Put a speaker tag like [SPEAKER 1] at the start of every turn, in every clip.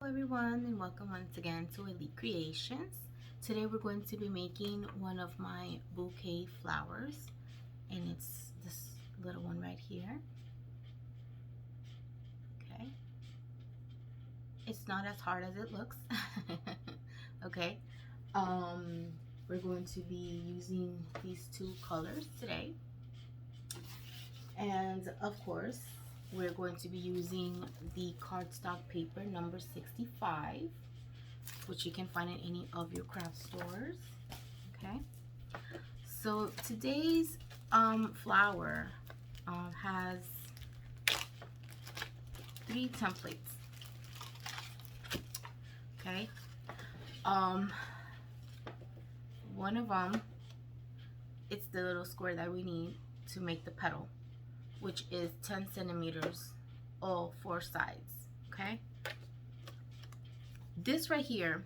[SPEAKER 1] everyone, and welcome once again to Elite Creations. Today we're going to be making one of my bouquet flowers, and it's this little one right here. Okay, it's not as hard as it looks. Okay, we're going to be using these two colors today, and of course we're going to be using the cardstock paper number 65, which you can find in any of your craft stores. Okay, so today's flower has 3 templates. Okay, one of them, it's the little square that we need to make the petal, which is 10 centimeters all 4 sides. Okay, this right here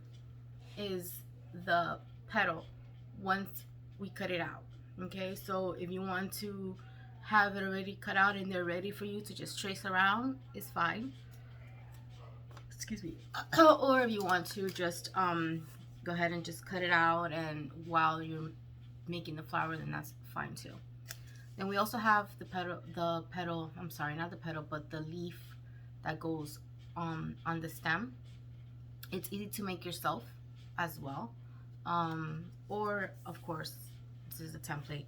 [SPEAKER 1] is the petal once we cut it out. Okay, so if you want to have it already cut out and they're ready for you to just trace around, it's fine. Excuse me. Or if you want to just go ahead and just cut it out, and while you're making the flower, then that's fine too. Then we also have the petal, I'm sorry, not the petal, but the leaf that goes on the stem. It's easy to make yourself as well, or of course this is a template.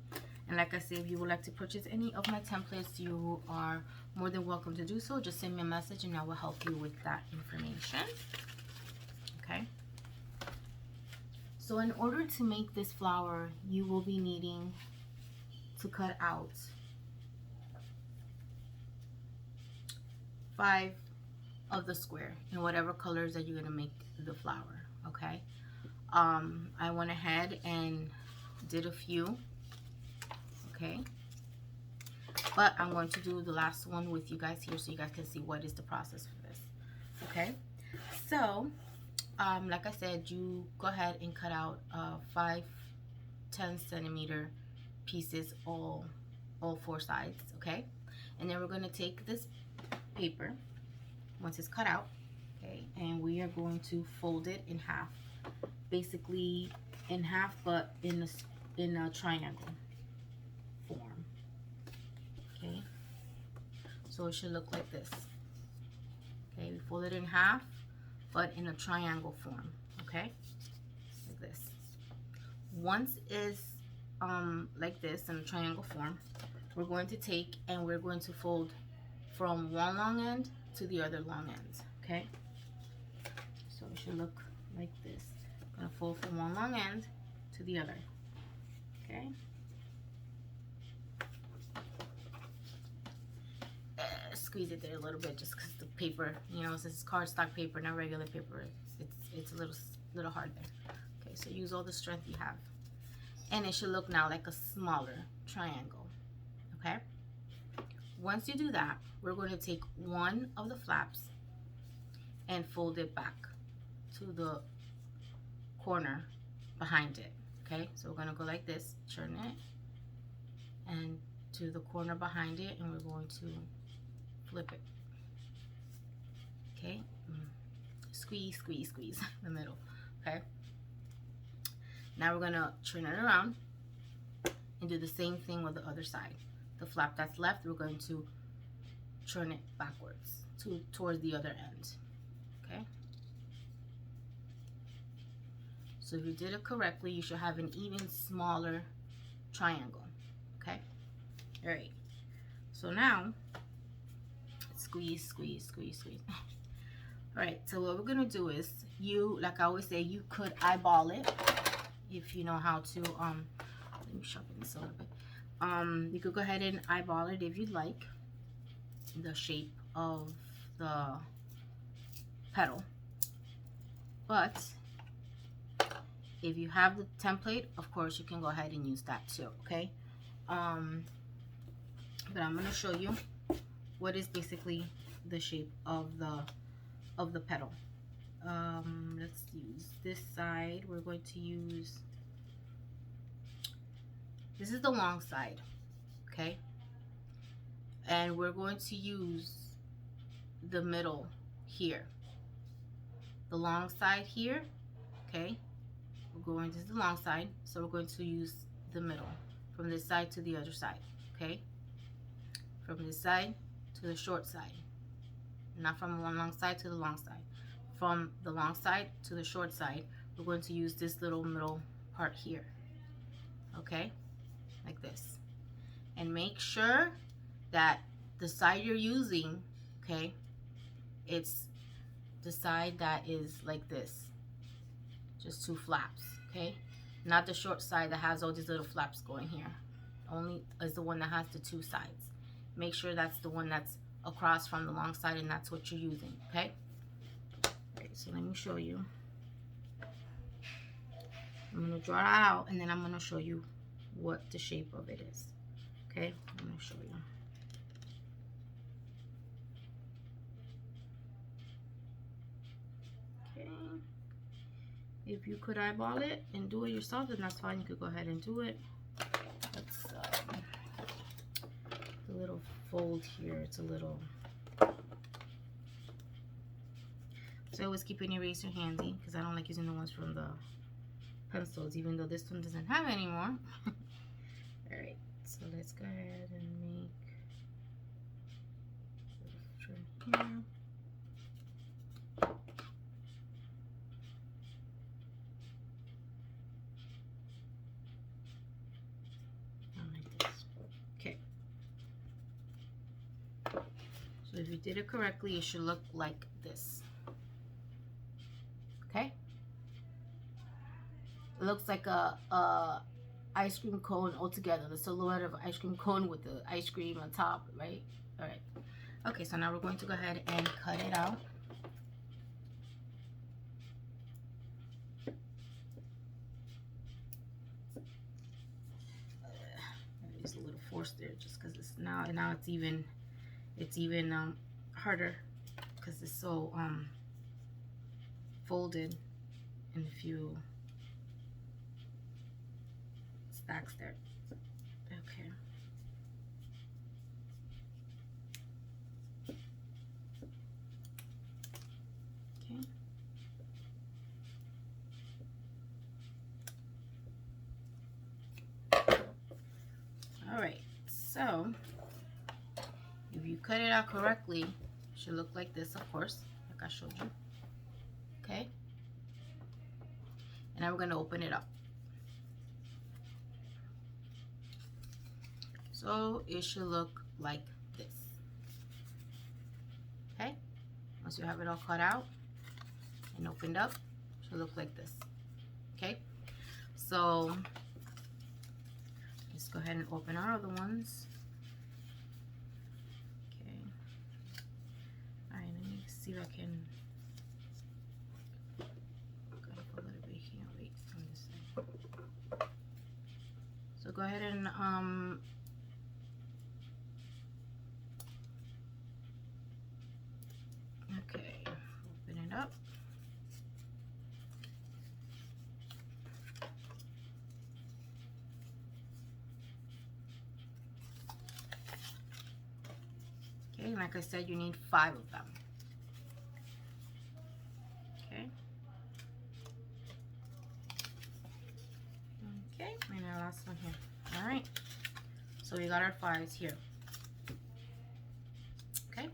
[SPEAKER 1] And like I said, if you would like to purchase any of my templates, you are more than welcome to do so. Just send me a message and I will help you with that information. Okay, so in order to make this flower, you will be needing to cut out 5 of the square in whatever colors that you're going to make the flower. Okay, I went ahead and did a few. Okay, but I'm going to do the last one with you guys here so you guys can see what is the process for this. Okay, so like I said, you go ahead and cut out 5 10-centimeter pieces all 4 sides. Okay, and then we're going to take this paper once it's cut out, okay, and we are going to fold it in half, basically in half, but in a triangle form. Okay, so it should look like this. Okay, we fold it in half, but in a triangle form. Okay, like this. Once it's like this in a triangle form, we're going to take and we're going to fold from one long end to the other long end. Okay, so it should look like this. I'm gonna fold from one long end to the other. Okay, squeeze it there a little bit, just because the paper, you know, since it's cardstock paper, not regular paper, it's a little hard there. Okay, so use all the strength you have, and it should look now like a smaller triangle. Okay, once you do that, we're going to take one of the flaps and fold it back to the corner behind it. Okay, so we're going to go like this, turn it and to the corner behind it, and we're going to flip it. Okay, squeeze, squeeze, squeeze the middle. Okay, now we're going to turn it around and do the same thing with the other side. The flap that's left, we're going to turn it backwards towards the other end. Okay, so if you did it correctly, you should have an even smaller triangle. Okay, all right, so now squeeze, squeeze, squeeze, squeeze. All right, so what we're gonna do is, you, like I always say, you could eyeball it if you know how to. Let me sharpen this a little bit. You could go ahead and eyeball it if you'd like the shape of the petal, but if you have the template, of course you can go ahead and use that too. Okay, but I'm going to show you what is basically the shape of the petal. Let's use this side. We're going to use, this is the long side. Okay, and we're going to use the middle here. the long side here, okay? We're going to the long side, so we're going to use the middle from this side to the other side, okay? From this side to the short side, not from one long side to the long side. From the long side to the short side, we're going to use this little middle part here, okay? Like this. And make sure that the side you're using, okay, it's the side that is like this, just two flaps, okay? Not the short side that has all these little flaps going here. Only is the one that has the two sides. Make sure that's the one that's across from the long side, and that's what you're using, okay? Alright, so let me show you. I'm going to draw it out, and then I'm going to show you what the shape of it is, okay? I'm going to show you. Okay. If you could eyeball it and do it yourself, then that's fine. You could go ahead and do it. It's the little fold here. It's a little. So always keep an eraser handy, because I don't like using the ones from the pencils, even though this one doesn't have any more. All right. So let's go ahead and make a little trim here. So if you did it correctly, it should look like this. Okay? It looks like a ice cream cone altogether. The silhouette of an ice cream cone with the ice cream on top, right? All right. Okay, so now we're going to go ahead and cut it out. There's a little force there, just because it's now it's even harder, because it's so folded in a few stacks there. Okay. Okay. All right. So if you cut it out correctly, it should look like this, of course, like I showed you. Okay. And now we're going to open it up. So it should look like this. Okay. Once you have it all cut out and opened up, it should look like this. Okay. So let's go ahead and open our other ones. Okay. All right. Let me see if I can. A little bit here. Wait, on this side. So go ahead and okay, open it up. Okay, like I said, you need 5 of them. Okay. Okay, and our last one here. All right. So we got our 5s here. Okay.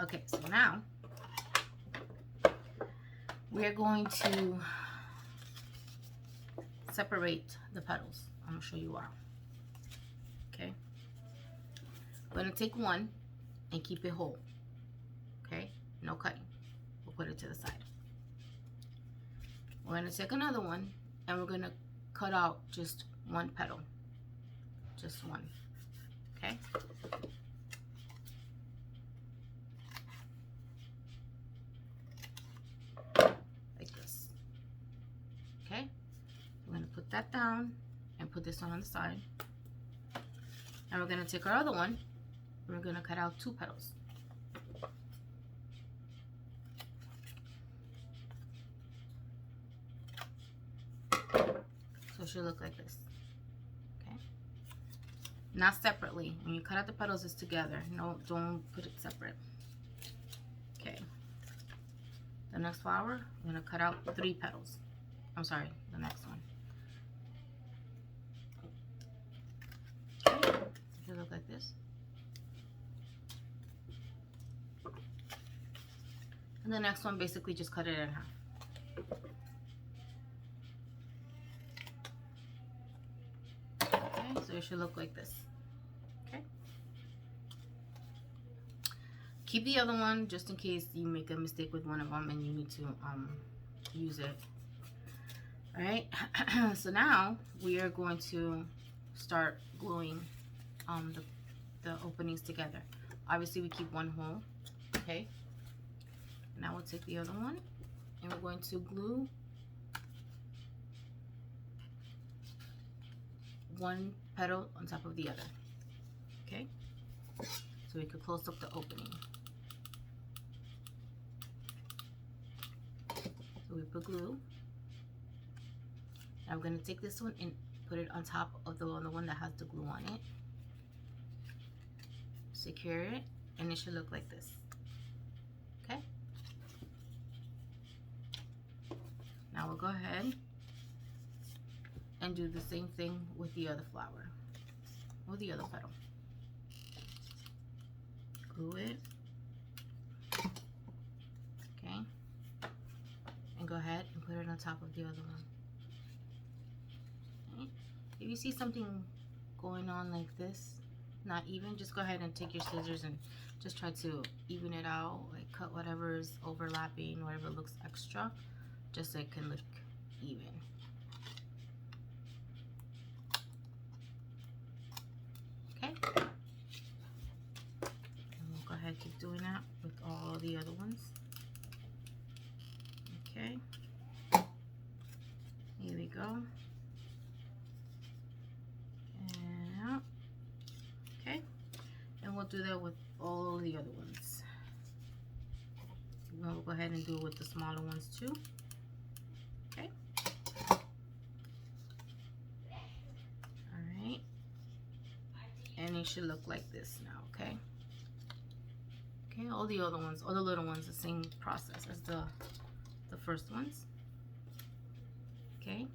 [SPEAKER 1] Okay, so now we are going to separate the petals. I'm gonna show you how. Okay. I'm gonna take one and keep it whole. Okay, no cutting. We'll put it to the side. We're gonna take another one and we're gonna cut out just one petal. Just one. Okay. Like this. Okay. We're gonna put that down and put this one on the side. And we're gonna take our other one. We're gonna cut out 2 petals. So it should look like this. Okay. Not separately. When you cut out the petals, it's together. No, don't put it separate. Okay. The next flower, I'm going to cut out 3 petals. I'm sorry, the next one. Okay, it should look like this. And the next one, basically just cut it in half. Okay, so it should look like this. Okay. Keep the other one just in case you make a mistake with one of them and you need to use it. All right. So now we are going to start gluing the openings together. Obviously, we keep one hole. Okay. Now we'll take the other one and we're going to glue one petal on top of the other. Okay. So we could close up the opening. So we put glue. Now I'm going to take this one and put it on top of the one that has the glue on it. Secure it, and it should look like this. Okay? Now we'll go ahead and do the same thing with the other flower, or the other petal. Glue it. Okay? And go ahead and put it on top of the other one. Okay? If you see something going on like this, not even, just go ahead and take your scissors and just try to even it out, like cut whatever is overlapping, whatever looks extra, just so it can look even. Okay, and we'll go ahead and keep doing that with all the other ones. Okay, here we go. And we'll do that with all the other ones. We'll go ahead and do it with the smaller ones too. Okay. Alright. And it should look like this now, okay? Okay, all the other ones, all the little ones, the same process as the first ones. Okay.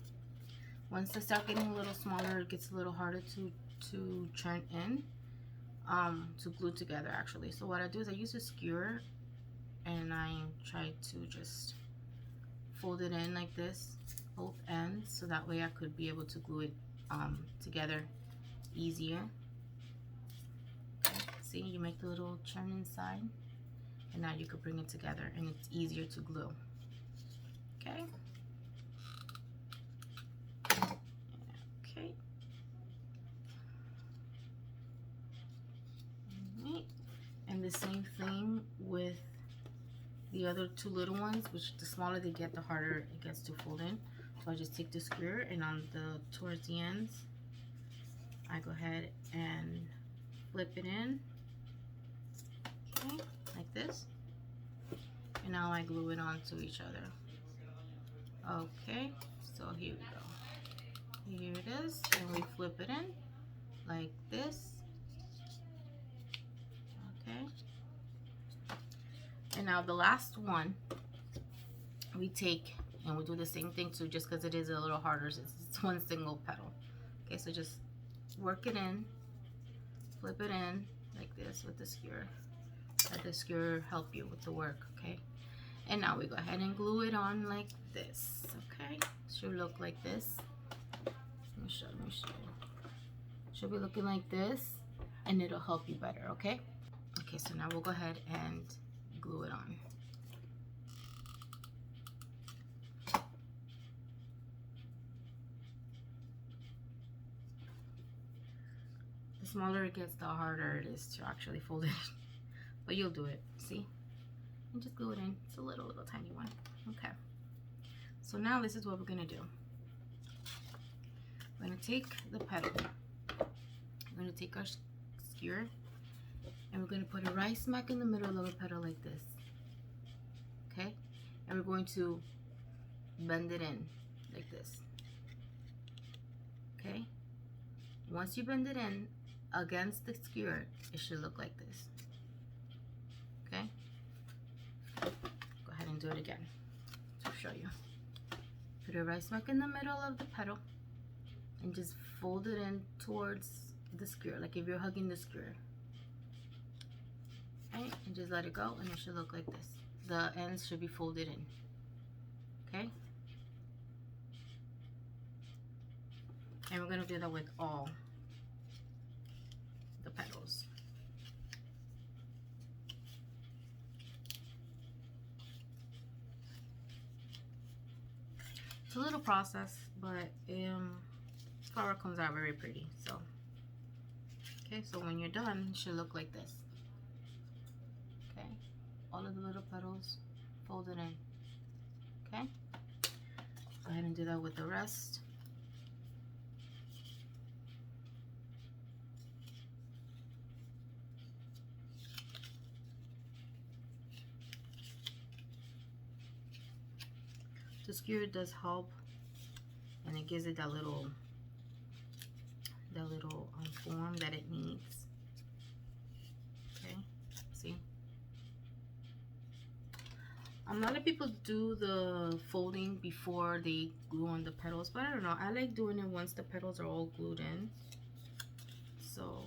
[SPEAKER 1] Once they start getting a little smaller, it gets a little harder to turn in. To glue together actually. So what I do is I use a skewer and I try to just fold it in like this, both ends, so that way I could be able to glue it together easier. Okay. See, you make the little turn inside and now you could bring it together and it's easier to glue. Okay. Okay. And the same thing with the other 2 little ones, which the smaller they get, the harder it gets to fold in. So I just take the skewer and on towards the ends, I go ahead and flip it in, okay, like this. And now I glue it onto each other. Okay, so here we go. Here it is, and we flip it in like this. Okay. And now the last one, we take and we do the same thing too, just because it is a little harder. It's one single petal. Okay, so just work it in, flip it in like this with the skewer. Let the skewer help you with the work, okay? And now we go ahead and glue it on like this, okay? Should look like this. Let me show you. Should be looking like this, and it'll help you better, okay? Okay, so now we'll go ahead and glue it on. The smaller it gets, the harder it is to actually fold it. But you'll do it, see? And just glue it in. It's a little tiny one. Okay. So now this is what we're gonna do. We're gonna take the petal. We're gonna take our skewer and we're going to put it right smack in the middle of a petal like this. Okay? And we're going to bend it in like this. Okay? Once you bend it in against the skewer, it should look like this. Okay? Go ahead and do do it again to show you. Put it right smack in the middle of the petal and just fold it in towards the skewer, like if you're hugging the skewer. Okay, and just let it go, and it should look like this. The ends should be folded in. Okay? And we're gonna do that with all the petals. It's a little process, but flower comes out very pretty. So okay, so when you're done, it should look like this. Okay, all of the little petals folded in. Okay, go ahead and do that with the rest. The skewer does help, and it gives it that little form that it needs. Okay, see? A lot of people do the folding before they glue on the petals, but I don't know. I like doing it once the petals are all glued in. So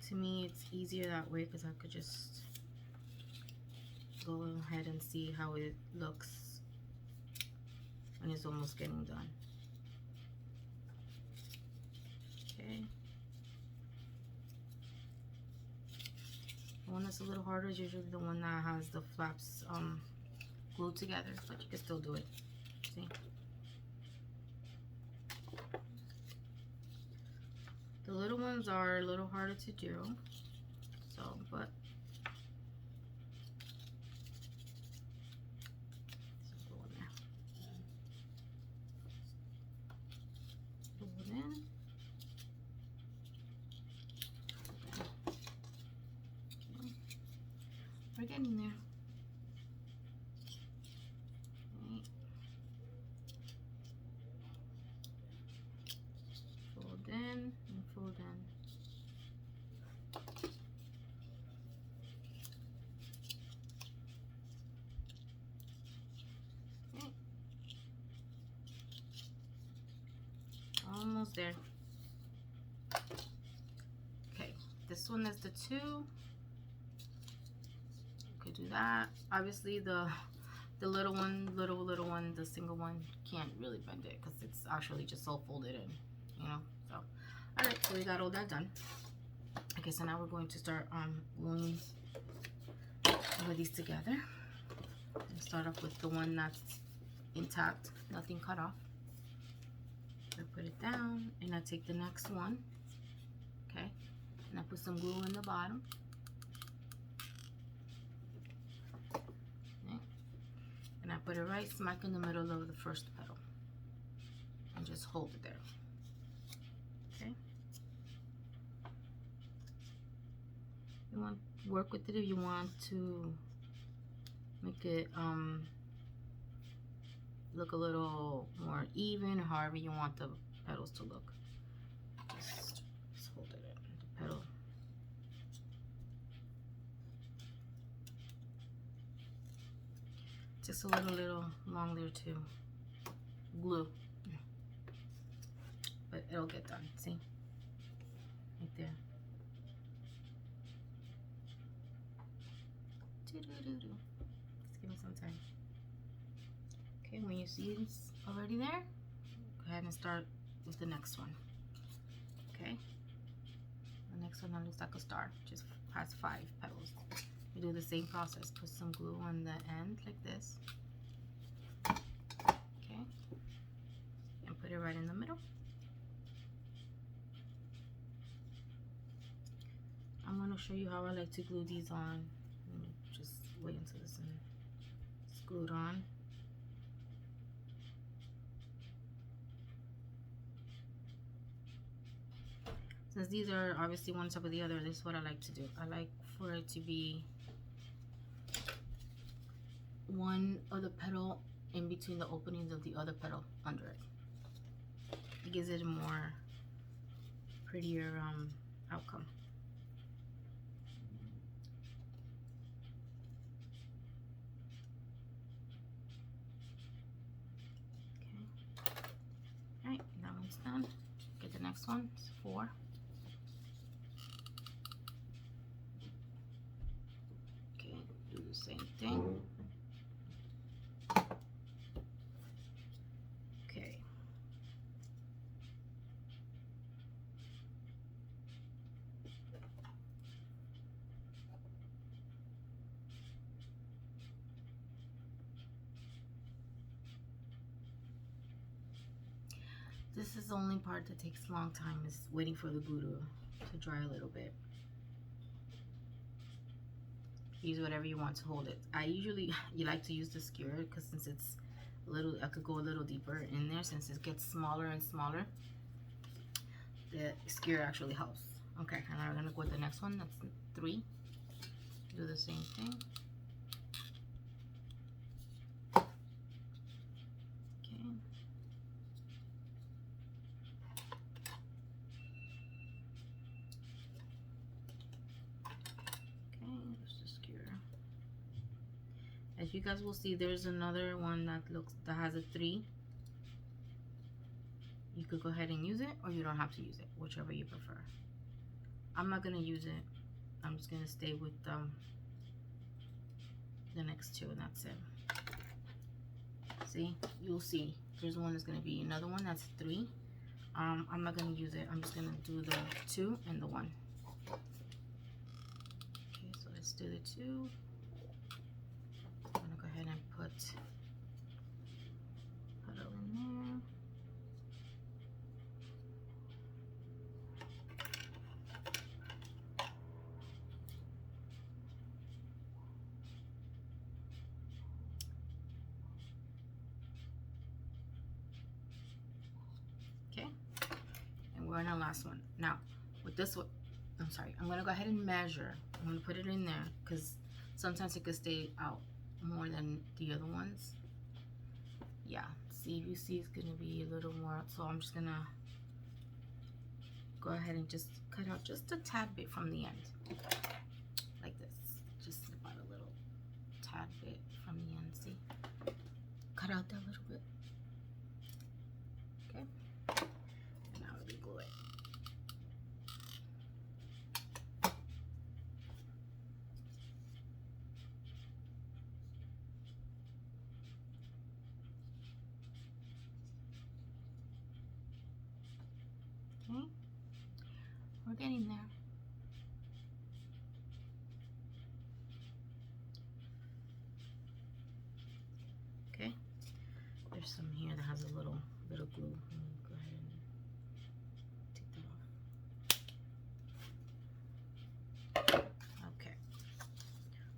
[SPEAKER 1] to me, it's easier that way because I could just go ahead and see how it looks when it's almost getting done. Okay. The one that's a little harder is usually the one that has the flaps glued together, but you can still do it. See? The little ones are a little harder to do, so, but go in there. Pull it in. Okay. We're getting there. Okay. Fold in and fold in. Okay. Almost there. Okay, this one is the 2. Could do that. Obviously the little one, the single one, can't really bend it because it's actually just all folded in, you know. So all right, so we got all that done. Okay, so now we're going to start gluing all of these together. And start off with the one that's intact, nothing cut off. I put it down and I take the next one, okay, and I put some glue in the bottom. Okay. And I put it right smack in the middle of the first petal and just hold it there. Okay. You want to work with it if you want to make it look a little more even, or however you want the petals to look. Just hold it in the petal. Just a little long there to glue, but it'll get done. See, right there. Just give me some time. Okay, when you see it's already there, go ahead and start with the next one. Okay, the next one looks like a star, just has 5 petals. You do the same process. Put some glue on the end like this. Okay, and put it right in the middle. I'm going to show you how I like to glue these on. Let me just wait until this is glued on. Since these are obviously one top of the other, this is what I like to do. I like for it to be one of the petal in between the openings of the other petal under it. It gives it a more prettier outcome. next one. It's 4. Okay, do the same thing. Okay. This is the only part that takes a long time, is waiting for the glue to dry a little bit. Use whatever you want to hold it. You like to use the skewer because since it's a little, I could go a little deeper in there since it gets smaller and smaller. The skewer actually helps. Okay, and now we're gonna go with the next one. That's 3. Do the same thing. Okay. Okay, there's the skewer. As you guys will see, there's another one that has a 3. You could go ahead and use it, or you don't have to use it, whichever you prefer. I'm not gonna use it. I'm just gonna stay with the next 2, and that's it. See, you'll see. There's one that's gonna be another one that's 3. I'm not gonna use it. I'm just gonna do the 2 and the 1. Okay, so let's do the 2. I'm gonna go ahead and put puddle in there. Okay, and we're on our last one. Now, with this one, I'm sorry, I'm gonna go ahead and measure. I'm gonna put it in there because sometimes it could stay out more than the other ones. Yeah, see, you see it's gonna be a little more, so I'm just gonna go ahead and just cut out just a tad bit from the end, like this. Just about a little tad bit from the end, see? Cut out that little bit. Okay, and now we glue it. Okay, we're getting there. Okay, there's some here that has a little glue. Let me go ahead and take that off. Okay,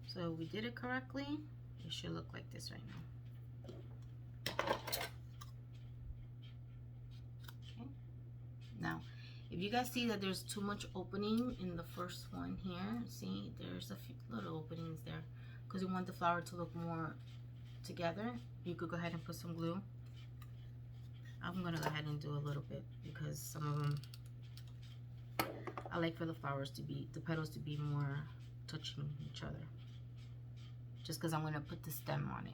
[SPEAKER 1] so we did it correctly. It should look like this right now. Okay, now if you guys see that there's too much opening in the first one here, see there's a few little openings there because we want the flower to look more together. You could go ahead and put some glue. I'm gonna go ahead and do a little bit because some of them I like for the flowers to be, the petals to be more touching each other, just because I'm gonna put the stem on it.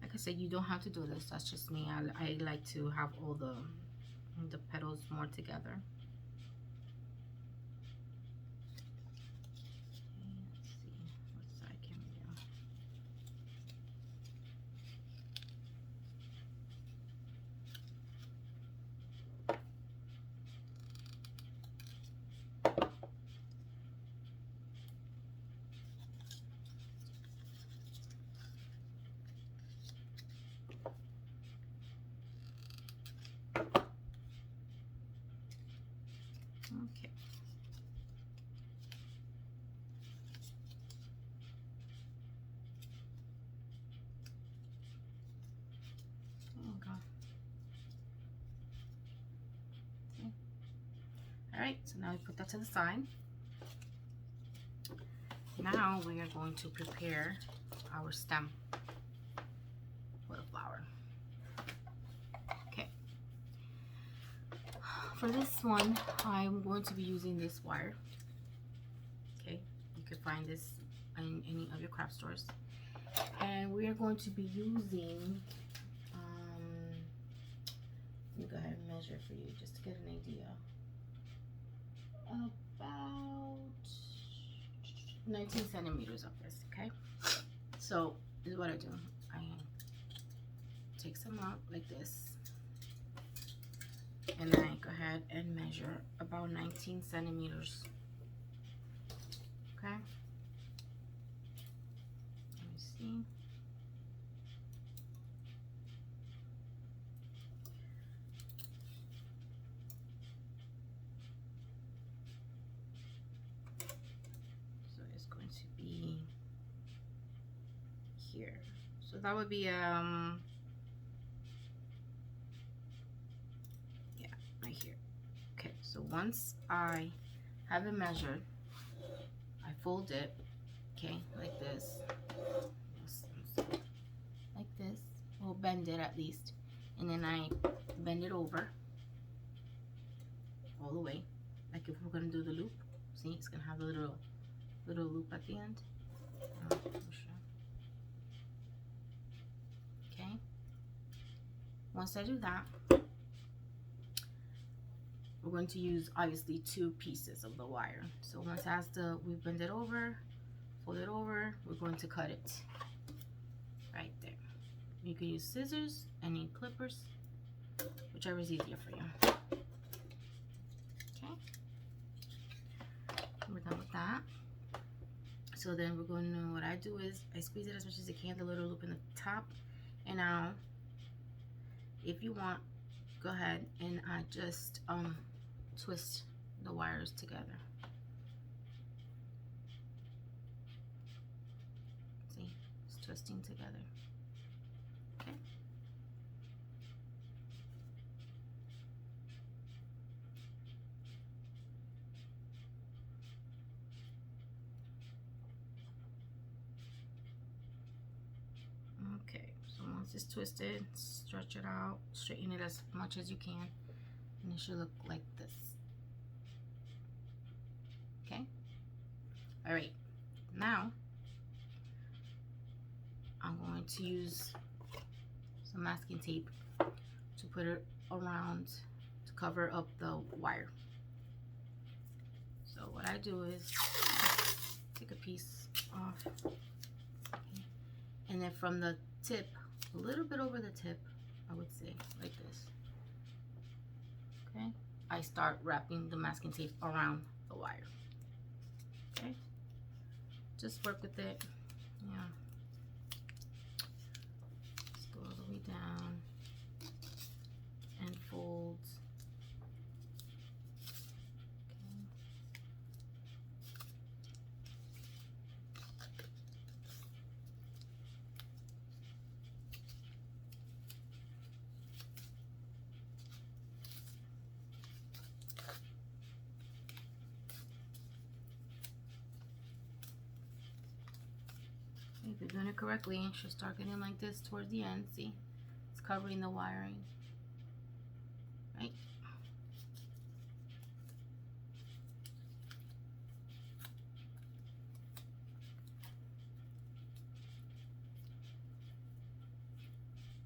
[SPEAKER 1] Like I said, you don't have to do this. That's just me. I like to have all the petals more together. right, so now we put that to the side. Now we are going to prepare our stem for the flower. Okay. For this one, I'm going to be using this wire. Okay, you could find this in any of your craft stores. And we are going to be using, let me go ahead and measure for you just to get an idea. About 19 centimeters of this, okay? So this is what I do. I take some out like this, and then I go ahead and measure about 19 centimeters. Okay? Let me see. So it's going to be here. So that would be yeah, right here. Okay, so once I have it measured, I fold it, okay, like this, like this, or bend it at least, and then I bend it over all the way, like if we're gonna do the loop. See, it's gonna have a little loop at the end. Okay, once I do that, we're going to use obviously 2 pieces of the wire. So once we bend it over, fold it over, we're going to cut it right there. You can use scissors, any clippers, whichever is easier for you. Okay, we're done with that. So then we're going to, what I do is I squeeze it as much as I can, the little loop in the top. And now, if you want, go ahead and I just twist the wires together. See, it's twisting together. Okay. Okay, so once it's twisted, stretch it out, straighten it as much as you can, and it should look like this. Okay. All right. Now I'm going to use some masking tape to put it around to cover up the wire. So what I do is take a piece off, okay, and then from the tip, a little bit over the tip, I would say like this. Okay, I start wrapping the masking tape around the wire. Okay, just work with it. Yeah, just go all the way down and fold. If you're doing it correctly, it should start getting like this towards the end. See, it's covering the wiring, right?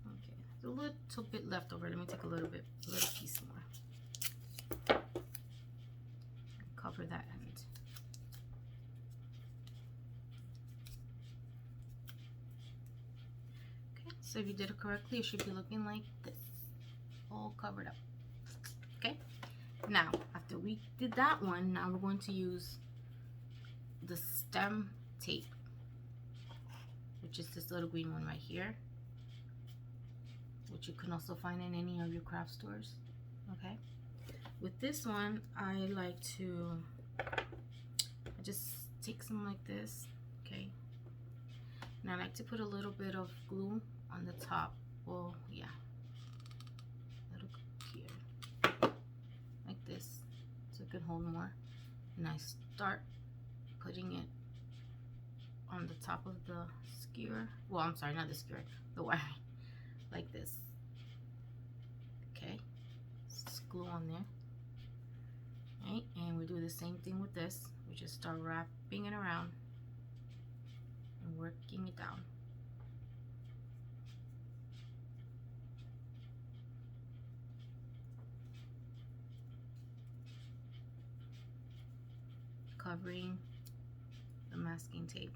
[SPEAKER 1] Okay, there's a little bit left over. Let me take a little piece more. Cover that end. So if you did it correctly, it should be looking like this, all covered up. Okay, now after we did that one, now we're going to use the stem tape, which is this little green one right here, which you can also find in any of your craft stores. Okay, with this one, I like to, I just take some like this, okay, and I like to put a little bit of glue on the top. Well, yeah, a little here, like this, to it can hold more. And I start putting it on the top of the skewer. Well, I'm sorry, not the skewer, the wire, like this. Okay, just glue on there. Right, and we do the same thing with this. We just start wrapping it around and working it down. Covering the masking tape.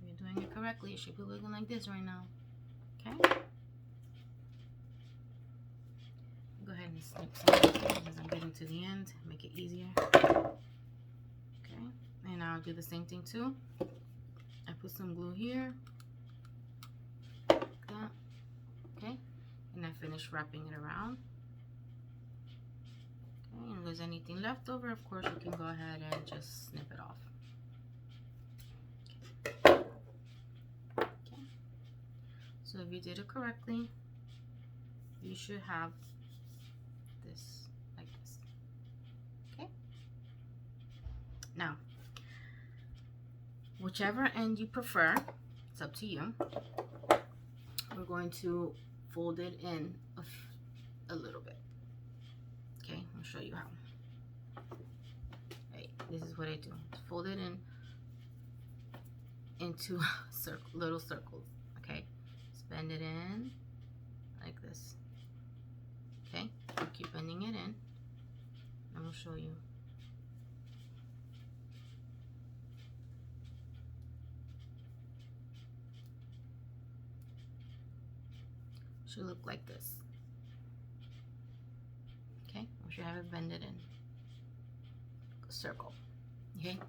[SPEAKER 1] If you're doing it correctly, it should be looking like this right now. Okay? Go ahead and snip some because I'm getting to the end. Make it easier. Okay, and I'll do the same thing too. I put some glue here. Like that. Okay, and I finish wrapping it around. Okay, and if there's anything left over, of course, you can go ahead and just snip it off. Okay, so if you did it correctly, you should have this like this. Okay, now whichever end you prefer, it's up to you. We're going to fold it in a little bit. Okay, I'll show you how. Right, this is what I do. Fold it into little circles. Okay, bend it in like this. Okay, I'll keep bending it in. I will show you. Should look like this. Okay, I should have it bended in a circle. Okay,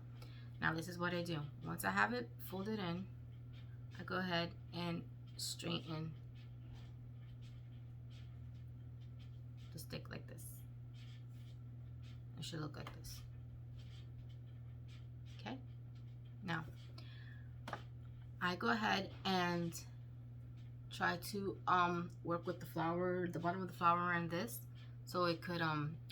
[SPEAKER 1] now this is what I do. Once I have it folded in, I go ahead and straighten the stick like this. It should look like this. Okay, now I go ahead and try to work with the flower, the bottom of the flower and this, so it could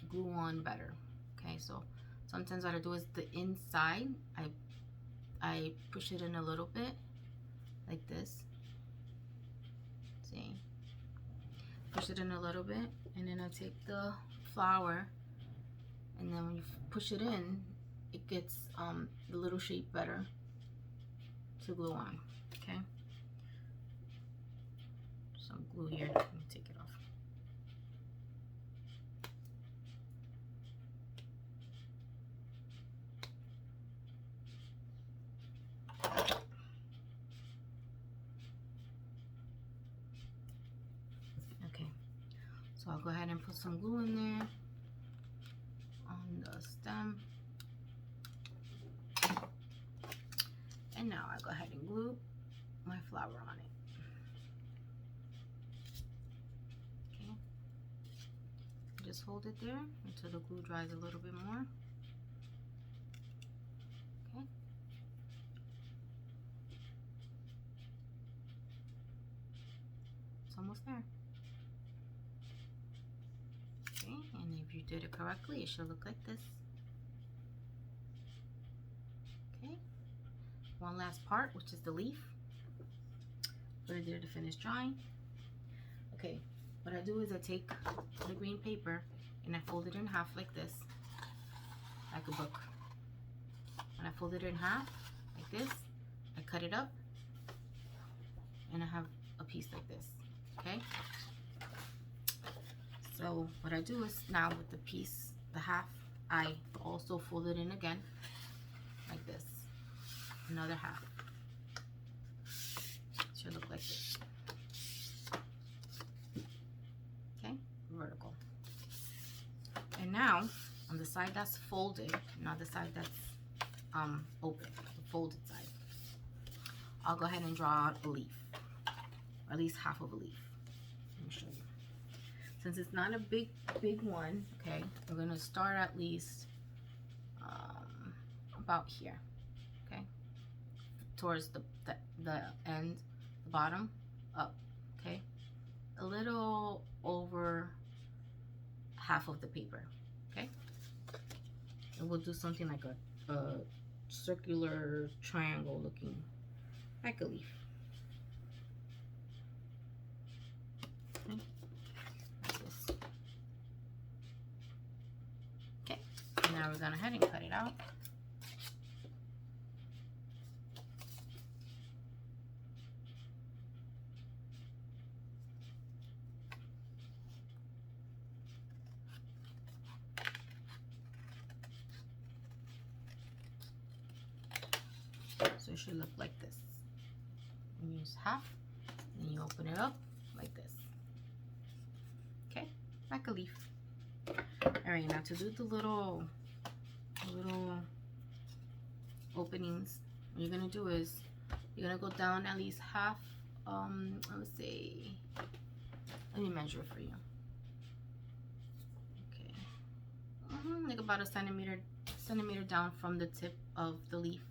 [SPEAKER 1] glue on better. Okay, so sometimes what I do is the inside, I push it in a little bit like this. See, push it in a little bit, and then I take the flower, and then when you push it in, it gets the little shape better to glue on. Okay, some glue here. Let me take it off. Okay, so I'll go ahead and put some glue in there on the stem. And now I go ahead and glue my flower on it. Okay, just hold it there until the glue dries a little bit more. Okay, it's almost there. Okay, and if you did it correctly, it should look like this. Okay, one last part, which is the leaf. Put it there to finish drying. Okay, what I do is I take the green paper and I fold it in half like this, like a book. When I fold it in half like this, I cut it up and I have a piece like this. Okay, so what I do is now with the piece, the half, I also fold it in again like this, another half. It should look like this. Okay, vertical. And now on the side that's folded, not the side that's open, the folded side, I'll go ahead and draw out a leaf, or at least half of a leaf. Let me show you. Since it's not a big one, okay, we're gonna start at least about here. Okay, towards the end, the bottom, up, okay? A little over half of the paper, okay? And we'll do something like a circular triangle looking, like a leaf. Okay, like this. Okay, and now we're gonna head and cut it out. So it should look like this. You use half, and you open it up like this. Okay, like a leaf. All right, now to do the little openings, what you're gonna do is you're gonna go down at least half. Let's say, let me measure for you. Okay, like about a centimeter down from the tip of the leaf,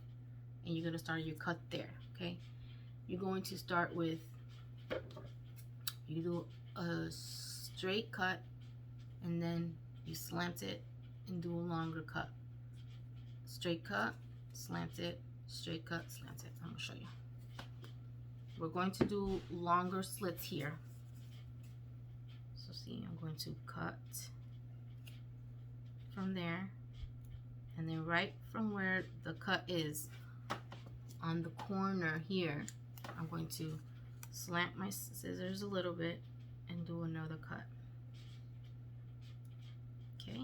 [SPEAKER 1] and you're gonna start your cut there. Okay, you're going to start with, you do a straight cut, and then you slant it and do a longer cut. Straight cut, slant it, straight cut, slant it. I'm gonna show you. We're going to do longer slits here. So see, I'm going to cut from there, and then right from where the cut is on the corner here, I'm going to slant my scissors a little bit and do another cut. Okay,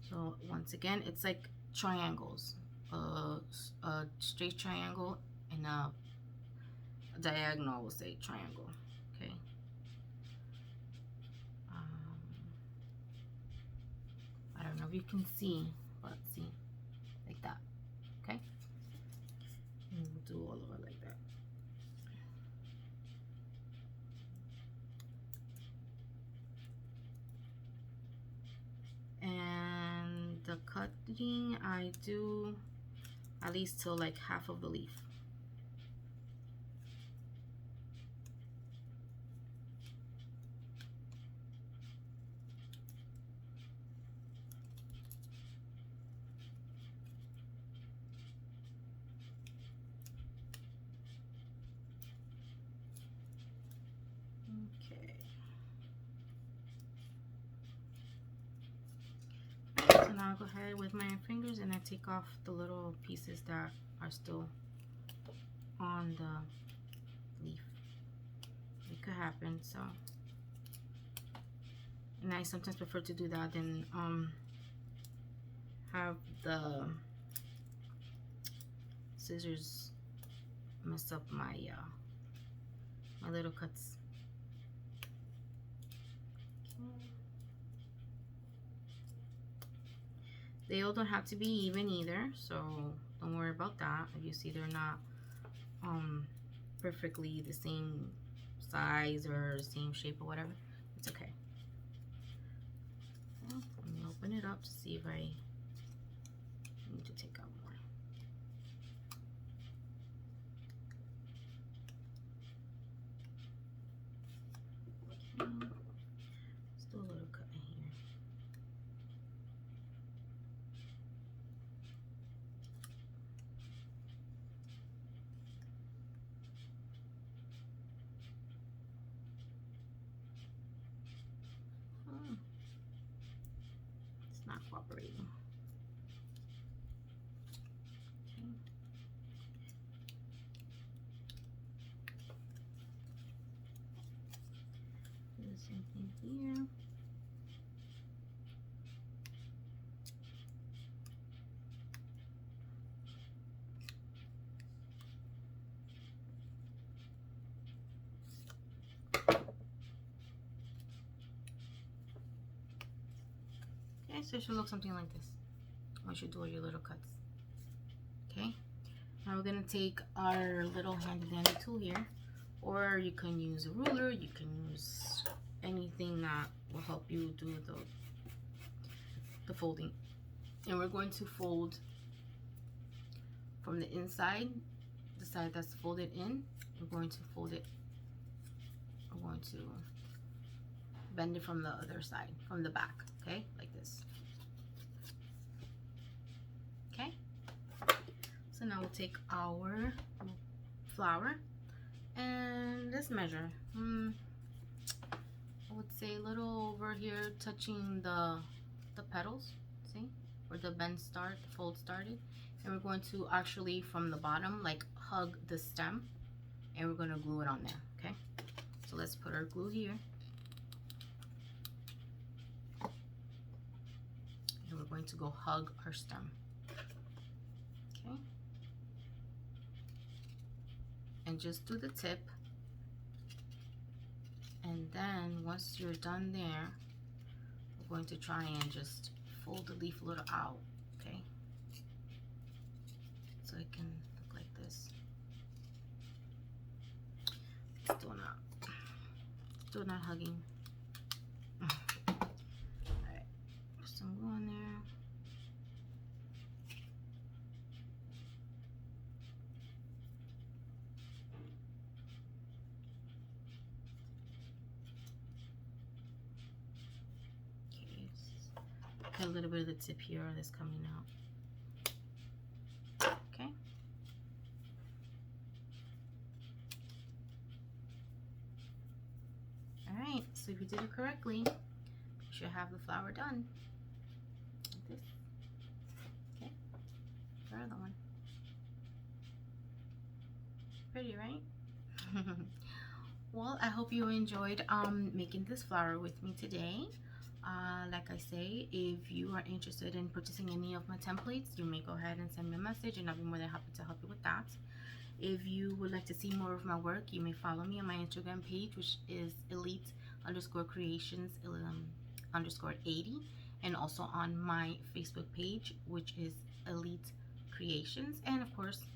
[SPEAKER 1] so once again, it's like triangles, a straight triangle and a diagonal, we'll say triangle. Okay, I don't know if you can see, but see, like that. Okay, and we'll do all of it like that. And the cutting, I do at least till like half of the leaf. Okay. So now I'll go ahead with my fingers and I take off the little pieces that are still on the leaf. It could happen, so. And I sometimes prefer to do that than have the scissors mess up my my little cuts. Okay. They all don't have to be even either, so don't worry about that. If you see they're not perfectly the same size or same shape or whatever, it's okay. Let me open it up to see if I need to take out more. Okay. Let's do a little cut in here. It's not cooperating. Okay. Do the same thing here. Okay, so it should look something like this once you do all your little cuts. Okay, now we're gonna take our little handy dandy tool here, or you can use a ruler, you can use anything that will help you do the folding. And we're going to fold from the inside, the side that's folded in, we're going to fold it, we're going to bend it from the other side, from the back, okay, like this. Okay, so now we'll take our flower and let's measure. I would say a little over here, touching the petals, see where the bend start, the fold started, and we're going to actually from the bottom like hug the stem, and we're going to glue it on there. Okay, so let's put our glue here, and we're going to go hug our stem. Okay, and just do the tip, and then once you're done there, we're going to try and just fold the leaf a little out, okay, so it can look like this. Still not hugging. Alright, put some glue on there. Okay, got a little bit of the tip here that's coming out. Okay. Alright, so if you did it correctly, you should have the flower done. Like this. Okay. The other one. Pretty, right? Well, I hope you enjoyed making this flower with me today. Like I say, if you are interested in purchasing any of my templates, you may go ahead and send me a message and I'll be more than happy to help you with that. If you would like to see more of my work, you may follow me on my Instagram page, which is elite_creations _80, and also on my Facebook page, which is Elite Creations. And of course,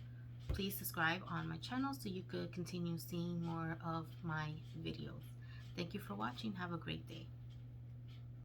[SPEAKER 1] please subscribe on my channel so you could continue seeing more of my videos. Thank you for watching. Have a great day.